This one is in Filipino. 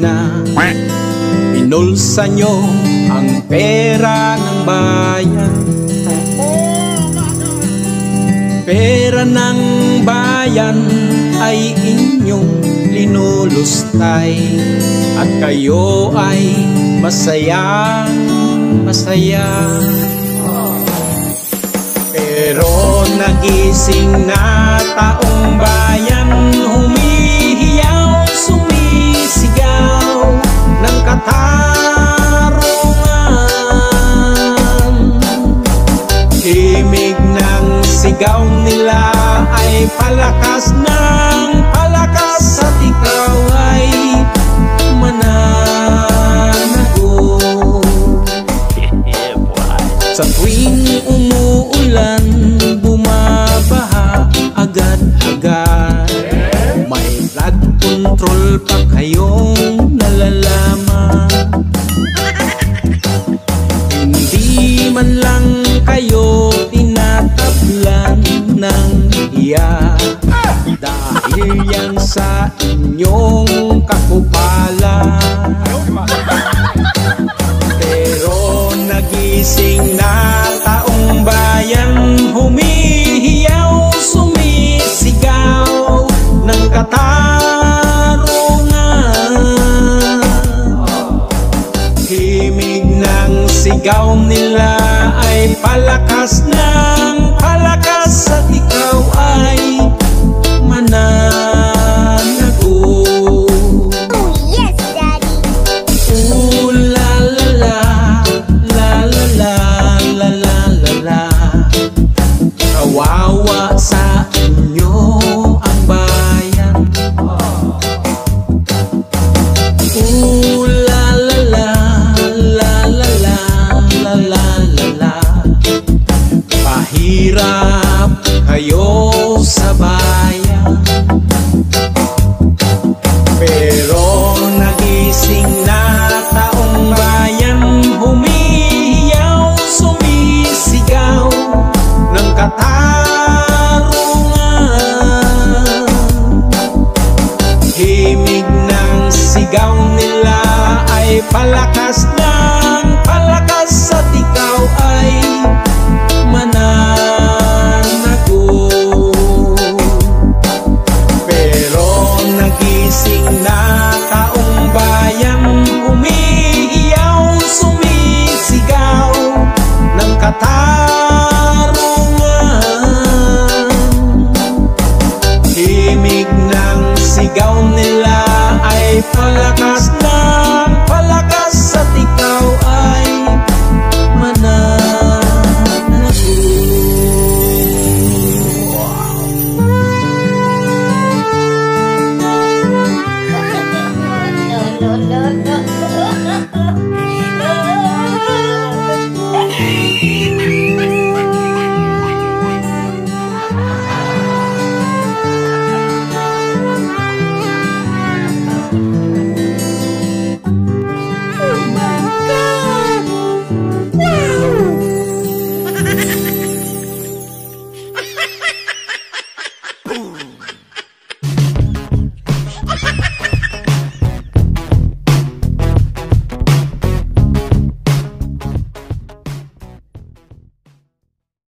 na pinulsa nyo ang pera ng bayan. Pera ng bayan ay inyong linulustay, at kayo ay masayang masaya. Pero nagising na taong bayan, humihiyaw, sumisigaw ng katarungan. Himig ng sigaw nila ay palakas ng palakas, at ikaw ay mananagot. Sa tuwing umuulan, bumabaha agad-agad. May flood control pa kayong nalalaman. Hindi man lang kayo tinatablan ng iya, dahil yan sa inyong kakupalan. Pero nagising na taong bayan, humihiyaw, sumisigaw ng katarungan. Himig ng sigaw nila ay palakas ng palakas, at ikaw ay mananagot. Oh yes, Daddy. Ooh la la la, la la la, la la la la. Kawawa sa inyo ang bayan. Ooh la la la, la la la, la la la la. Pahirap kayo sa bayan.